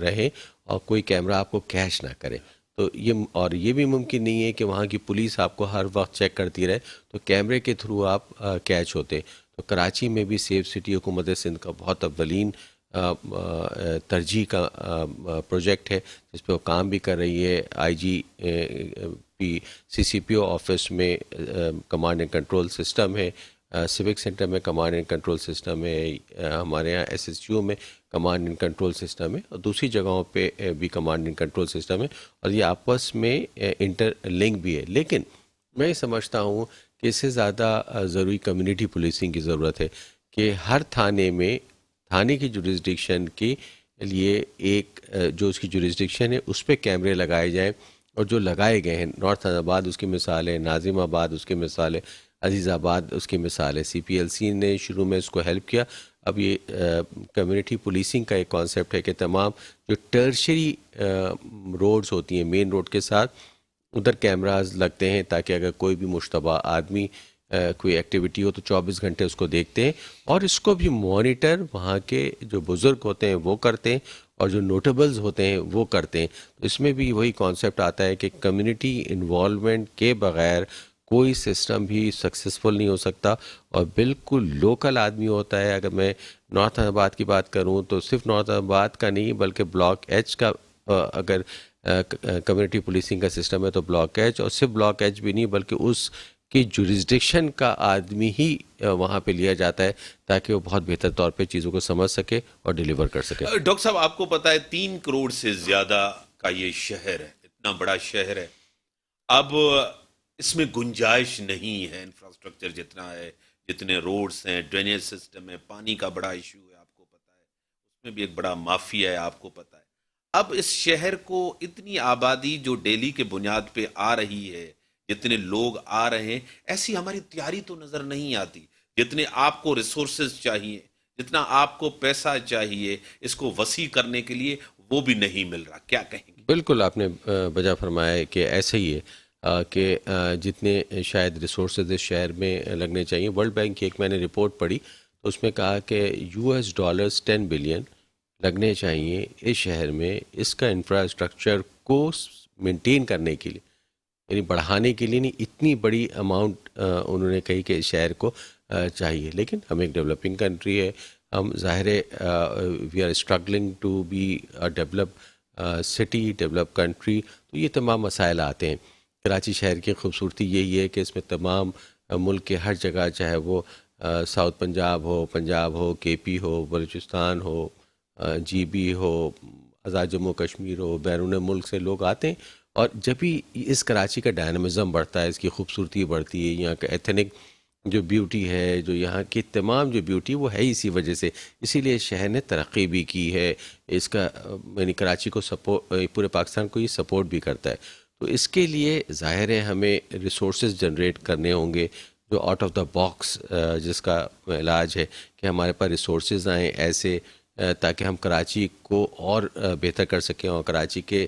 رہیں اور کوئی کیمرہ آپ کو کیچ نہ کرے, تو یہ بھی ممکن نہیں ہے کہ وہاں کی پولیس آپ کو ہر وقت چیک کرتی رہے, تو کیمرے کے تھرو آپ کیچ ہوتے. تو کراچی میں بھی سیف سٹی حکومت سندھ کا بہت اولین ترجیح کا پروجیکٹ ہے جس پہ وہ کام بھی کر رہی ہے. IG CCPO آفس میں کمانڈ اینڈ کنٹرول سسٹم ہے, سیوک سینٹر میں کمانڈ اینڈ کنٹرول سسٹم ہے, ہمارے یہاں SSU میں کمانڈ اینڈ کنٹرول سسٹم ہے, اور دوسری جگہوں پہ بھی کمانڈ اینڈ کنٹرول سسٹم ہے, اور یہ آپس میں انٹر لنک بھی ہے. لیکن میں سمجھتا ہوں کہ اس سے زیادہ ضروری کمیونٹی پولیسنگ کی ضرورت ہے کہ ہر تھانے کی جوریسڈکشن کے لیے ایک جو اس کی جوریسڈکشن ہے اس پہ کیمرے لگائے جائیں, اور جو لگائے گئے ہیں, نارتھ آباد اس کی مثال ہے, ناظم آباد اس کی مثال ہے, عزیز آباد اس کی مثال ہے. CPLC نے شروع میں اس کو ہیلپ کیا. اب یہ کمیونٹی پولیسنگ کا ایک کانسیپٹ ہے کہ تمام جو ٹرشری روڈز ہوتی ہیں مین روڈ کے ساتھ ادھر کیمراز لگتے ہیں تاکہ اگر کوئی بھی مشتبہ آدمی کوئی ایکٹیویٹی ہو تو 24 گھنٹے اس کو دیکھتے ہیں, اور اس کو بھی مانیٹر وہاں کے جو بزرگ ہوتے ہیں وہ کرتے ہیں اور جو نوٹیبلز ہوتے ہیں وہ کرتے ہیں. تو اس میں بھی وہی کانسیپٹ آتا ہے کہ کمیونٹی انوالومنٹ کے بغیر کوئی سسٹم بھی سکسیزفل نہیں ہو سکتا, اور بالکل لوکل آدمی ہوتا ہے. اگر میں نارتھ آباد کی بات کروں تو صرف نارتھ آباد کا نہیں بلکہ بلاک ایچ کا اگر کمیونٹی پولیسنگ کا سسٹم ہے تو بلاک ایچ, اور صرف بلاک ایچ بھی نہیں بلکہ اس کی جوریسڈکشن کا آدمی ہی وہاں پہ لیا جاتا ہے تاکہ وہ بہت بہتر طور پہ چیزوں کو سمجھ سکے اور ڈیلیور کر سکے. ڈاکٹر صاحب آپ کو پتا ہے 3 کروڑ سے زیادہ کا یہ شہر ہے, اتنا بڑا شہر ہے. اب اس میں گنجائش نہیں ہے, انفراسٹرکچر جتنا ہے, جتنے روڈز ہیں, ڈرینیج سسٹم ہے, پانی کا بڑا ایشو ہے, آپ کو پتا ہے, اس میں بھی ایک بڑا مافیا ہے, آپ کو پتا ہے. اب اس شہر کو اتنی آبادی جو ڈیلی کے بنیاد پہ آ رہی ہے, جتنے لوگ آ رہے ہیں, ایسی ہماری تیاری تو نظر نہیں آتی. جتنے آپ کو ریسورسز چاہیے, جتنا آپ کو پیسہ چاہیے اس کو وسیع کرنے کے لیے, وہ بھی نہیں مل رہا. کیا کہیں گے؟ بالکل آپ نے بجا فرمایا ہے کہ ایسے ہی ہے کہ جتنے شاید ریسورسز اس شہر میں لگنے چاہیے. ورلڈ بینک کی ایک میں نے رپورٹ پڑھی تو اس میں کہا کہ $US 10 بلین لگنے چاہیے اس شہر میں اس کا انفراسٹرکچر کو مینٹین کرنے کے لیے, یعنی بڑھانے کے لیے نہیں. اتنی بڑی اماؤنٹ انہوں نے کہی کہ اس شہر کو چاہیے. لیکن ہم ایک ڈیولپنگ کنٹری ہے, ہم ظاہر we are struggling to be develop city, develop country. تو یہ تمام مسائل آتے ہیں. کراچی شہر کی خوبصورتی یہی ہے کہ اس میں تمام ملک کے ہر جگہ, چاہے وہ ساؤتھ پنجاب ہو, KP ہو, بلوچستان ہو, GB ہو, آزاد جموں کشمیر ہو, بیرون ملک سے لوگ آتے ہیں. اور جب بھی اس کراچی کا ڈائنامزم بڑھتا ہے, اس کی خوبصورتی بڑھتی ہے, یہاں کا ایتھنک جو بیوٹی ہے, جو یہاں کی تمام جو بیوٹی وہ ہے اسی وجہ سے. اسی لیے شہر نے ترقی بھی کی ہے. اس کا یعنی کراچی کو سپورٹ, پورے پاکستان کو یہ سپورٹ بھی کرتا ہے. تو اس کے لیے ظاہر ہے ہمیں ریسورسز جنریٹ کرنے ہوں گے جو آؤٹ آف دا باکس, جس کا علاج ہے کہ ہمارے پاس ریسورسز آئیں ایسے تاکہ ہم کراچی کو اور بہتر کر سکیں اور کراچی کے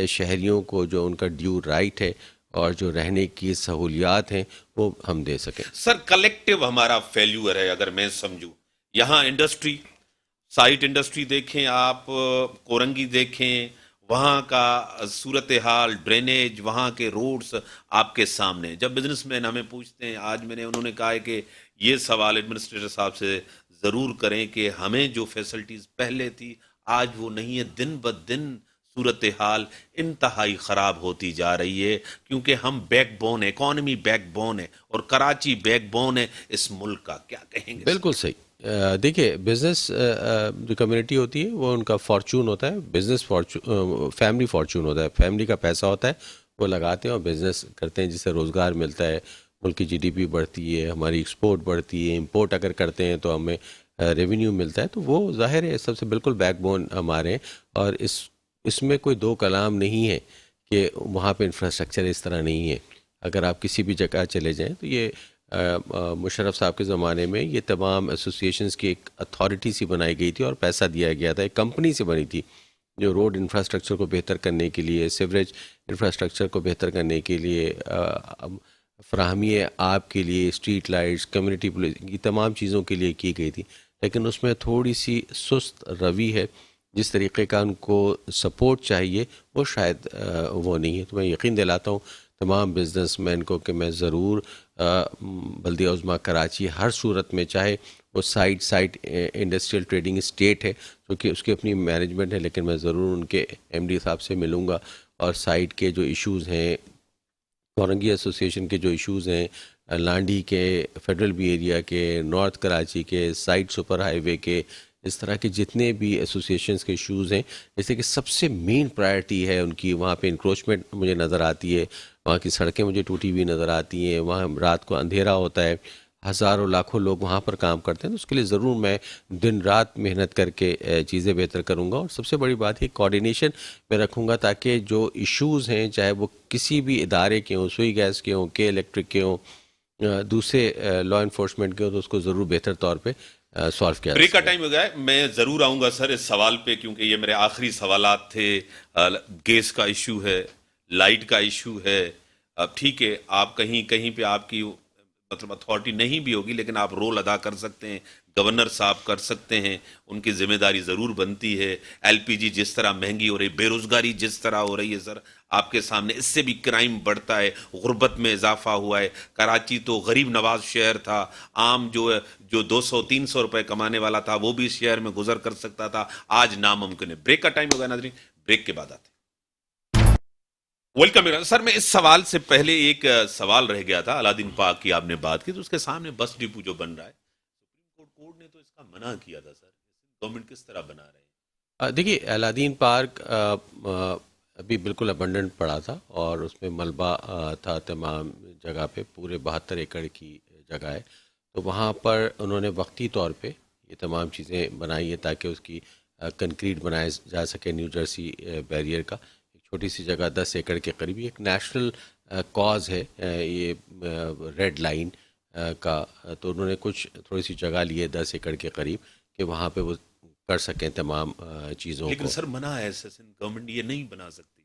شہریوں کو جو ان کا ڈیو رائٹ ہے اور جو رہنے کی سہولیات ہیں وہ ہم دے سکیں. سر کلیکٹیو ہمارا فیلیور ہے اگر میں سمجھوں. یہاں انڈسٹری، سائٹ انڈسٹری دیکھیں آپ، کورنگی دیکھیں، وہاں کا صورتحال، ڈرینیج، وہاں کے روڈز آپ کے سامنے. جب بزنس مین ہمیں پوچھتے ہیں، آج انہوں نے کہا ہے کہ یہ سوال ایڈمنسٹریٹر صاحب سے ضرور کریں کہ ہمیں جو فیسلٹیز پہلے تھی آج وہ نہیں ہے. دن بدن صورتحال انتہائی خراب ہوتی جا رہی ہے، کیونکہ ہم بیک بون ہے، اکانومی بیک بون ہے، اور کراچی بیک بون ہے اس ملک کا. کیا کہیں گے؟ بالکل صحیح. دیکھیے بزنس جو کمیونٹی ہوتی ہے وہ ان کا فارچون ہوتا ہے. بزنس فیملی فارچون ہوتا ہے، فیملی کا پیسہ ہوتا ہے، وہ لگاتے ہیں اور بزنس کرتے ہیں جس سے روزگار ملتا ہے، ملک کی جی ڈی پی بڑھتی ہے، ہماری ایکسپورٹ بڑھتی ہے، امپورٹ اگر کرتے ہیں تو ہمیں ریونیو ملتا ہے. تو وہ ظاہر ہے سب سے بالکل بیک بون ہمارے ہیں. اور اس میں کوئی دو کلام نہیں ہے کہ وہاں پہ انفراسٹرکچر اس طرح نہیں ہے. اگر آپ کسی بھی جگہ چلے جائیں تو یہ مشرف صاحب کے زمانے میں یہ تمام ایسوسیشنز کی ایک اتھارٹی سی بنائی گئی تھی اور پیسہ دیا گیا تھا. ایک کمپنی سے بنی تھی جو روڈ انفراسٹرکچر کو بہتر کرنے کے لیے، سیوریج انفراسٹرکچر کو بہتر کرنے کے لیے، فراہمی آب کے لیے، اسٹریٹ لائٹس، کمیونٹی پولیس، یہ تمام چیزوں کے لیے کی گئی تھی. لیکن اس میں تھوڑی سی سست روی ہے. جس طریقے کا ان کو سپورٹ چاہیے وہ شاید وہ نہیں ہے. تو میں یقین دلاتا ہوں تمام بزنس مین کو کہ میں ضرور بلدیہ عظمیٰ کراچی ہر صورت میں، چاہے وہ سائٹ انڈسٹریل ٹریڈنگ اسٹیٹ ہے کیونکہ اس کی اپنی مینجمنٹ ہے، لیکن میں ضرور ان کے ایم ڈی صاحب سے ملوں گا اور سائٹ کے جو ایشوز ہیں، کورنگی ایسوسیشن کے جو ایشوز ہیں، لانڈی کے، فیڈرل بی ایریا کے، نارتھ کراچی کے، سائٹ سپر ہائی وے کے، اس طرح کے جتنے بھی ایسوسیشنز کے ایشوز ہیں، جیسے کہ سب سے مین پرائرٹی ہے ان کی وہاں پہ انکروچمنٹ مجھے نظر آتی ہے، وہاں کی سڑکیں مجھے ٹوٹی ہوئی نظر آتی ہیں، وہاں رات کو اندھیرا ہوتا ہے، ہزاروں لاکھوں لوگ وہاں پر کام کرتے ہیں. تو اس کے لیے ضرور میں دن رات محنت کر کے چیزیں بہتر کروں گا. اور سب سے بڑی بات ہے کوارڈینیشن میں رکھوں گا تاکہ جو ایشوز ہیں چاہے وہ کسی بھی ادارے کے ہوں، سوئی گیس کے ہوں، کے الیکٹرک کے ہوں، دوسرے لا انفورسمنٹ کے ہوں، تو اس کو ضرور بہتر طور پہ سالو کیا. بریک کا ٹائم ہو گیا ہے، میں ضرور آؤں گا سر اس سوال پہ، کیونکہ یہ میرے آخری سوالات تھے. گیس کا ایشو ہے، لائٹ کا ایشو ہے. اب ٹھیک ہے، آپ کہیں پہ آپ کی مطلب اتھارٹی نہیں بھی ہوگی، لیکن آپ رول ادا کر سکتے ہیں، گورنر صاحب کر سکتے ہیں، ان کی ذمہ داری ضرور بنتی ہے. ایل پی جی جس طرح مہنگی ہو رہی، بے روزگاری جس طرح ہو رہی ہے سر آپ کے سامنے، اس سے بھی کرائم بڑھتا ہے، غربت میں اضافہ ہوا ہے. کراچی تو غریب نواز شہر تھا، عام جو 200-300 روپے کمانے والا تھا وہ بھی اس شہر میں گزر کر سکتا تھا، آج ناممکن ہے. بریک کا ٹائم ہوگا ناظرین، بریک کے بعد آتے ہیں. Welcome sir. میں اس سوال سے پہلے ایک سوال رہ گیا تھا. الادین پارک کی آپ نے بات کی تو اس کے سامنے بس ڈپو جو بن رہا ہے، سپریم کورٹ نے تو اس کا منع کیا تھا سر. گورنمنٹ کس طرح بنا رہے ہیں؟ دیکھیے الادین پارک ابھی بالکل ابنڈنٹ پڑا تھا اور اس میں ملبہ تھا تمام جگہ پہ، پورے 72 ایکڑ کی جگہ ہے. تو وہاں پر انہوں نے وقتی طور پہ یہ تمام چیزیں بنائی ہیں تاکہ اس کی کنکریٹ بنایا جا سکے. نیو جرسی بیریئر کا ایک چھوٹی سی جگہ 10 ایکڑ کے قریب، ایک نیشنل کاز ہے یہ ریڈ لائن کا. تو انہوں نے کچھ تھوڑی سی جگہ لی ہے 10 ایکڑ کے قریب کہ وہاں پہ وہ کر سکیں تمام چیزوں کو. لیکن سر منع ہے، گورنمنٹ یہ نہیں بنا سکتی.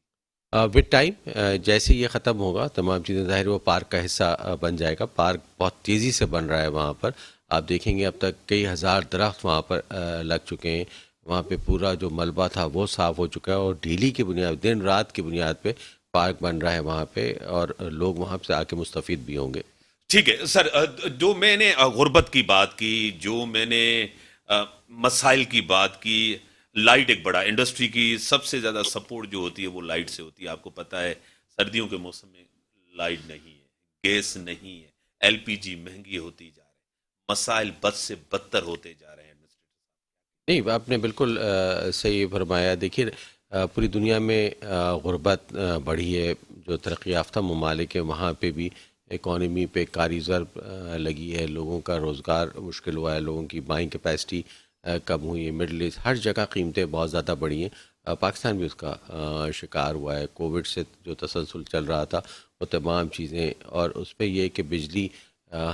وتھ ٹائم جیسے یہ ختم ہوگا تمام چیزیں، ظاہر وہ پارک کا حصہ بن جائے گا. پارک بہت تیزی سے بن رہا ہے وہاں پر. آپ دیکھیں گے اب تک کئی ہزار درخت وہاں پر لگ چکے ہیں. وہاں پہ پورا جو ملبہ تھا وہ صاف ہو چکا ہے اور ڈیلی کی بنیاد، دن رات کی بنیاد پہ پارک بن رہا ہے وہاں پہ، اور لوگ وہاں سے آ کے مستفید بھی ہوں گے. ٹھیک ہے سر. جو میں نے غربت کی بات کی، جو میں نے مسائل کی بات کی، لائٹ ایک بڑا انڈسٹری کی سب سے زیادہ سپورٹ جو ہوتی ہے وہ لائٹ سے ہوتی ہے. آپ کو پتہ ہے سردیوں کے موسم میں لائٹ نہیں ہے، گیس نہیں ہے، ایل پی جی مہنگی ہوتی جا رہی ہے، مسائل بد سے بدتر ہوتے جا رہے ہیں. نہیں، آپ نے بالکل صحیح فرمایا. دیکھیے پوری دنیا میں غربت بڑھی ہے. جو ترقی یافتہ ممالک ہیں وہاں پہ بھی اکانومی پہ کاری ضرب لگی ہے، لوگوں کا روزگار مشکل ہوا ہے، لوگوں کی بائنگ کیپیسٹی کم ہوئی ہے. مڈل ایسٹ ہر جگہ قیمتیں بہت زیادہ بڑھی ہیں. پاکستان بھی اس کا شکار ہوا ہے. کووڈ سے جو تسلسل چل رہا تھا وہ تمام چیزیں، اور اس پہ یہ کہ بجلی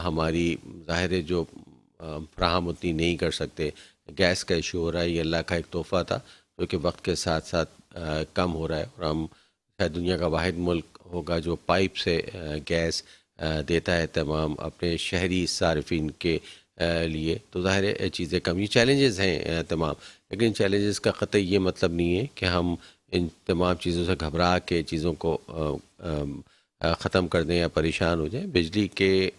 ہماری ظاہر ہے جو فراہم اتنی نہیں کر سکتے. گیس کا ایشو ہو رہا ہے، یہ اللہ کا ایک تحفہ تھا جو کہ وقت کے ساتھ ساتھ کم ہو رہا ہے، اور ہم شاید دنیا کا واحد ملک ہوگا جو پائپ سے گیس دیتا ہے تمام اپنے شہری صارفین کے لیے. تو ظاہر ہے چیزیں کم، یہ چیلنجز ہیں تمام، لیکن ان چیلنجز کا قطعی یہ مطلب نہیں ہے کہ ہم ان تمام چیزوں سے گھبرا کے چیزوں کو ختم کر دیں یا پریشان ہو جائیں. بجلی کے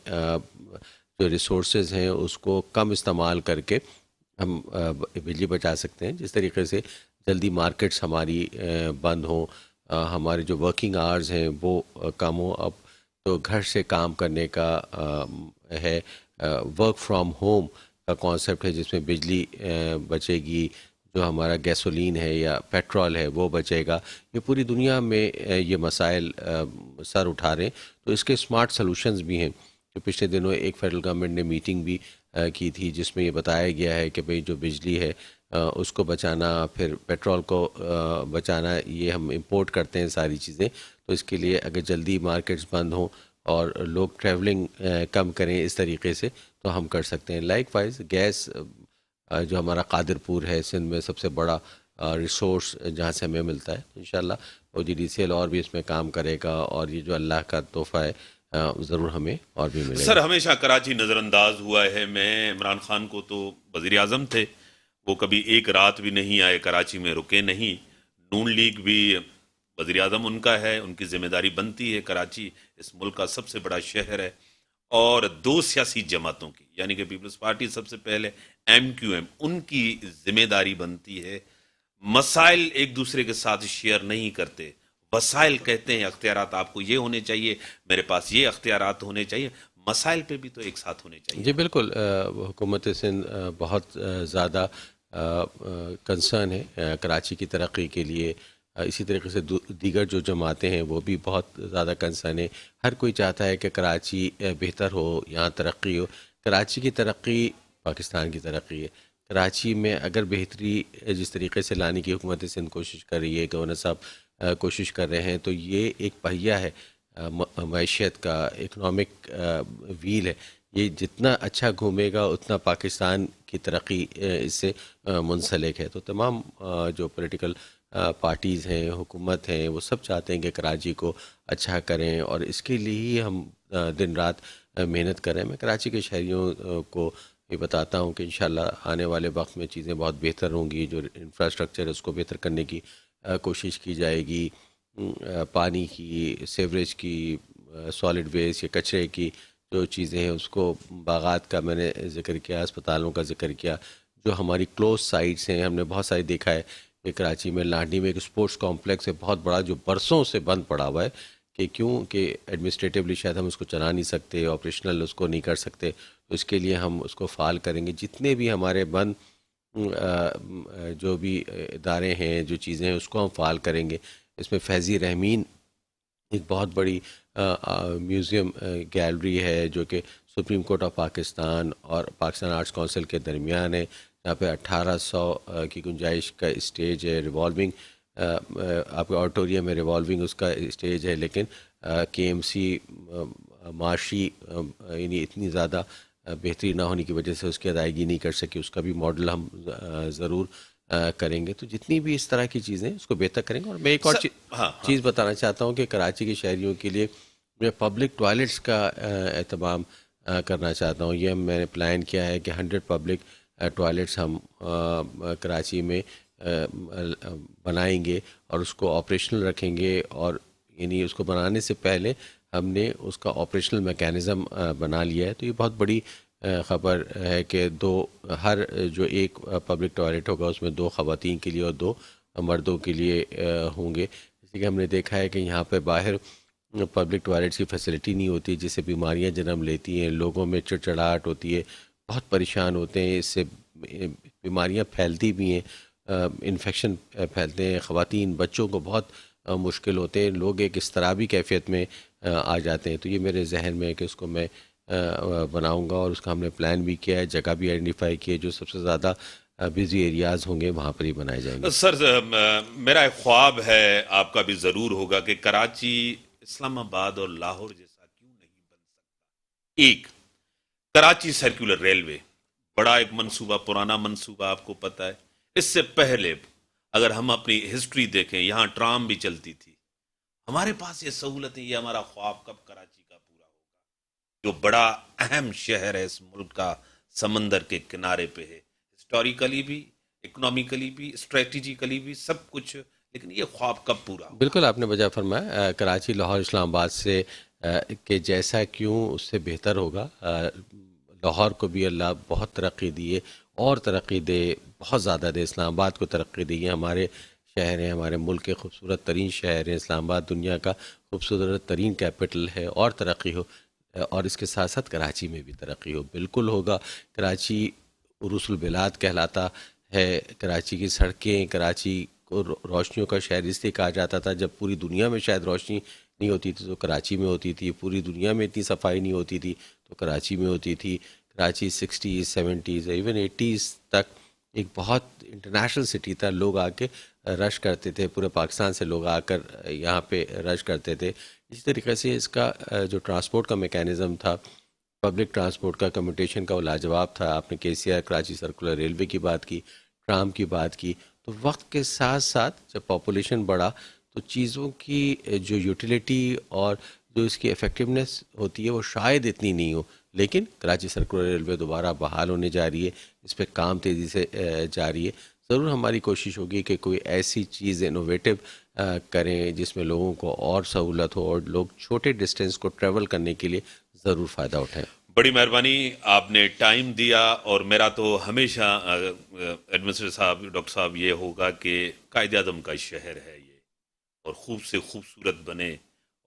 جو ریسورسز ہیں اس کو کم استعمال کر کے ہم بجلی بچا سکتے ہیں. جس طریقے سے جلدی مارکیٹس ہماری بند ہوں، ہمارے جو ورکنگ آورز ہیں وہ کم ہوں. اب تو گھر سے کام کرنے کا ہے، ورک فرام ہوم کا کانسیپٹ ہے جس میں بجلی بچے گی، جو ہمارا گیسولین ہے یا پیٹرول ہے وہ بچے گا. یہ پوری دنیا میں یہ مسائل سر اٹھا رہے ہیں. تو اس کے اسمارٹ سلوشنز بھی ہیں. جو پچھلے دنوں ایک فیڈرل گورنمنٹ نے میٹنگ بھی کی تھی جس میں یہ بتایا گیا ہے کہ بھئی جو بجلی ہے اس کو بچانا، پھر پیٹرول کو بچانا، یہ ہم امپورٹ کرتے ہیں ساری چیزیں. تو اس کے لیے اگر جلدی مارکیٹس بند ہوں اور لوگ ٹریولنگ کم کریں اس طریقے سے تو ہم کر سکتے ہیں. لائک وائز گیس جو ہمارا قادر پور ہے سندھ میں سب سے بڑا ریسورس جہاں سے ہمیں ملتا ہے، انشاءاللہ OGDCL اور بھی اس میں کام کرے گا، اور یہ جو اللہ کا تحفہ ہے ضرور ہمیں اور بھی ملے سر گا. ہمیشہ کراچی نظر انداز ہوا ہے. میں عمران خان کو تو وزیر اعظم تھے، وہ کبھی ایک رات بھی نہیں آئے کراچی میں، رکے نہیں. نون لیگ بھی وزیر اعظم ان کا ہے، ان کی ذمہ داری بنتی ہے. کراچی اس ملک کا سب سے بڑا شہر ہے، اور دو سیاسی جماعتوں کی یعنی کہ پیپلز پارٹی سب سے پہلے MQM، ان کی ذمہ داری بنتی ہے. مسائل ایک دوسرے کے ساتھ شیئر نہیں کرتے، وسائل کہتے ہیں اختیارات آپ کو یہ ہونے چاہیے، میرے پاس یہ اختیارات ہونے چاہیے. مسائل پہ بھی تو ایک ساتھ ہونے چاہیے. جی بالکل، حکومت سندھ بہت زیادہ کنسرن ہے کراچی کی ترقی کے لیے. اسی طریقے سے دیگر جو جماعتیں ہیں وہ بھی بہت زیادہ کنسرن ہے. ہر کوئی چاہتا ہے کہ کراچی بہتر ہو، یہاں ترقی ہو. کراچی کی ترقی پاکستان کی ترقی ہے. کراچی میں اگر بہتری جس طریقے سے لانے کی حکومت سندھ کوشش کر رہی ہے، گورنر صاحب کوشش کر رہے ہیں، تو یہ ایک پہیہ ہے معیشت کا، اکنامک ویل ہے. یہ جتنا اچھا گھومے گا اتنا پاکستان کی ترقی اس سے منسلک ہے. تو تمام جو پولیٹیکل پارٹیز ہیں، حکومت ہیں، وہ سب چاہتے ہیں کہ کراچی کو اچھا کریں، اور اس کے لیے ہی ہم دن رات محنت کریں. میں کراچی کے شہریوں کو یہ بتاتا ہوں کہ انشاءاللہ آنے والے وقت میں چیزیں بہت بہتر ہوں گی. جو انفراسٹرکچر ہے اس کو بہتر کرنے کی کوشش کی جائے گی. پانی کی، سیوریج کی، سالڈ ویسٹ یا کچرے کی جو چیزیں ہیں اس کو، باغات کا میں نے ذکر کیا، اسپتالوں کا ذکر کیا. جو ہماری کلوز سائٹس ہیں، ہم نے بہت ساری دیکھا ہے کہ کراچی میں لانڈی میں ایک اسپورٹس کمپلیکس ہے بہت بڑا جو برسوں سے بند پڑا ہوا ہے. کہ کیوں کہ ایڈمنسٹریٹولی شاید ہم اس کو چلا نہیں سکتے، آپریشنل اس کو نہیں کر سکتے. تو اس کے لیے ہم اس کو فعال کریں گے. جتنے بھی ہمارے بند جو بھی ادارے ہیں، جو چیزیں ہیں، اس کو ہم فعال کریں گے. اس میں فیضی رحمین ایک بہت بڑی میوزیم گیلری ہے جو کہ سپریم کورٹ آف پاکستان اور پاکستان آرٹس کونسل کے درمیان ہے، جہاں پہ 1800 کی گنجائش کا اسٹیج ہے. ریوالونگ آپ کے آڈیٹوریم میں ریوالونگ اس کا اسٹیج ہے، لیکن KMC معاشی یعنی اتنی زیادہ بہتری نہ ہونے کی وجہ سے اس کی ادائیگی نہیں کر سکی. اس کا بھی ماڈل ہم ضرور کریں گے. تو جتنی بھی اس طرح کی چیزیں اس کو بہتر کریں گے. اور میں ایک اور چیز بتانا چاہتا ہوں کہ کراچی کے شہریوں کے لیے میں پبلک ٹوائلٹس کا اہتمام کرنا چاہتا ہوں. یہ میں نے پلان کیا ہے کہ 100 پبلک ٹوائلٹس ہم کراچی میں بنائیں گے اور اس کو آپریشنل رکھیں گے. اور یعنی اس کو بنانے سے پہلے ہم نے اس کا آپریشنل میکینزم بنا لیا ہے. تو یہ بہت بڑی خبر ہے کہ ہر جو ایک پبلک ٹوائلٹ ہوگا اس میں 2 خواتین کے لیے اور 2 مردوں کے لیے ہوں گے. جیسے کہ ہم نے دیکھا ہے کہ یہاں پہ باہر پبلک ٹوائلٹس کی فیسلٹی نہیں ہوتی، جس سے بیماریاں جنم لیتی ہیں، لوگوں میں چڑچڑاہٹ ہوتی ہے، بہت پریشان ہوتے ہیں. اس سے بیماریاں پھیلتی بھی ہیں، انفیکشن پھیلتے ہیں. خواتین، بچوں کو بہت مشکل ہوتے ہیں. لوگ ایک اضطرابی کیفیت میں آ جاتے ہیں. تو یہ میرے ذہن میں ہے کہ اس کو میں بناؤں گا، اور اس کا ہم نے پلان بھی کیا ہے. جگہ بھی آئیڈینٹیفائی کی ہے، جو سب سے زیادہ بزی ایریاز ہوں گے وہاں پر ہی بنائے جائیں گے. سر میرا ایک خواب ہے، آپ کا بھی ضرور ہوگا، کہ کراچی اسلام آباد اور لاہور جیسا کیوں نہیں بن سکتا. ایک کراچی سرکولر ریلوے، بڑا ایک منصوبہ، پرانا منصوبہ، آپ کو پتہ ہے. اس سے پہلے اگر ہم اپنی ہسٹری دیکھیں یہاں ٹرام بھی چلتی تھی. ہمارے پاس یہ سہولتیں, یہ ہمارا خواب کب کراچی کا پورا ہوگا, جو بڑا اہم شہر ہے اس ملک کا, سمندر کے کنارے پہ ہے, ہسٹوریکلی بھی, اکنامیکلی بھی, اسٹریٹجیکلی بھی, سب کچھ, لیکن یہ خواب کب پورا ہوگا؟ بالکل آپ نے وجہ فرمایا. کراچی لاہور اسلام آباد سے کہ جیسا کیوں اس سے بہتر ہوگا. لاہور کو بھی اللہ بہت ترقی دیے اور ترقی دے, بہت زیادہ دے. اسلام آباد کو ترقی دی ہے. ہمارے شہر ہیں, ہمارے ملک کے خوبصورت ترین شہر ہیں. اسلام آباد دنیا کا خوبصورت ترین کیپٹل ہے, اور ترقی ہو, اور اس کے ساتھ ساتھ کراچی میں بھی ترقی ہو. بالکل ہوگا. کراچی عروس البلاد کہلاتا ہے. کراچی کی سڑکیں, کراچی کو روشنیوں کا شہر اس لیے کہا جاتا تھا. جب پوری دنیا میں شاید روشنی نہیں ہوتی تھی تو کراچی میں ہوتی تھی. پوری دنیا میں اتنی صفائی نہیں ہوتی تھی تو کراچی میں ہوتی تھی. Karachi 60s 70s even 80s تک ایک بہت انٹرنیشنل سٹی تھا. لوگ آ کے رش کرتے تھے, پورے پاکستان سے لوگ آ کر یہاں پہ رش کرتے تھے. اسی طریقے سے اس کا جو ٹرانسپورٹ کا میکینزم تھا, پبلک ٹرانسپورٹ کا, کمیونیکیشن کا, وہ لاجواب تھا. آپ نے KCR کراچی سرکولر ریلوے کی بات کی, ٹرام کی بات کی. تو وقت کے ساتھ ساتھ جب پاپولیشن بڑھا تو چیزوں کی جو یوٹیلیٹی اور جو اس کی افیکٹونیس ہوتی ہے وہ شاید اتنی نہیں ہو, لیکن کراچی سرکولر ریلوے دوبارہ بحال ہونے جا رہی ہے. اس پہ کام تیزی سے جاری ہے. ضرور ہماری کوشش ہوگی کہ کوئی ایسی چیز انوویٹو کریں جس میں لوگوں کو اور سہولت ہو اور لوگ چھوٹے ڈسٹینس کو ٹریول کرنے کے لیے ضرور فائدہ اٹھائیں. بڑی مہربانی, آپ نے ٹائم دیا. اور میرا تو ہمیشہ ایڈمنسٹریٹر صاحب, ڈاکٹر صاحب, یہ ہوگا کہ قائد اعظم کا شہر ہے یہ, اور خوب سے خوبصورت بنے.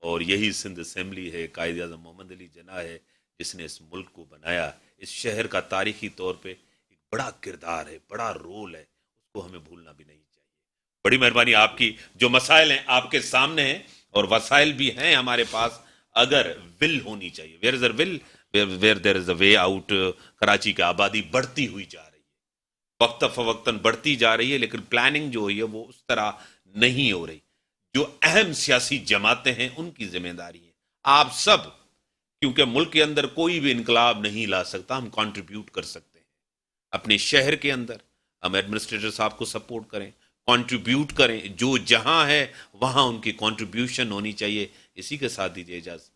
اور یہی سندھ اسمبلی ہے, قائد اعظم محمد علی جناح ہے جس نے اس ملک کو بنایا. اس شہر کا تاریخی طور پہ ایک بڑا کردار ہے, بڑا رول ہے, اس کو ہمیں بھولنا بھی نہیں چاہیے. بڑی مہربانی آپ کی. جو مسائل ہیں آپ کے سامنے ہیں, اور وسائل بھی ہیں ہمارے پاس, اگر ول ہونی چاہیے. Where is a will where there is a way out. Karachi کی آبادی بڑھتی ہوئی جا رہی ہے, وقت فوقتاً بڑھتی جا رہی ہے, لیکن پلاننگ جو ہوئی ہے وہ اس طرح نہیں ہو رہی. جو اہم سیاسی جماعتیں ہیں ان کی ذمہ داری ہے. آپ سب, کیونکہ ملک کے اندر کوئی بھی انقلاب نہیں لا سکتا, ہم کنٹریبیوٹ کر سکتے ہیں اپنے شہر کے اندر. ہم ایڈمنسٹریٹر صاحب کو سپورٹ کریں, کنٹریبیوٹ کریں, جو جہاں ہے وہاں ان کی کنٹریبیوشن ہونی چاہیے. اسی کے ساتھ دیجیے اجازت.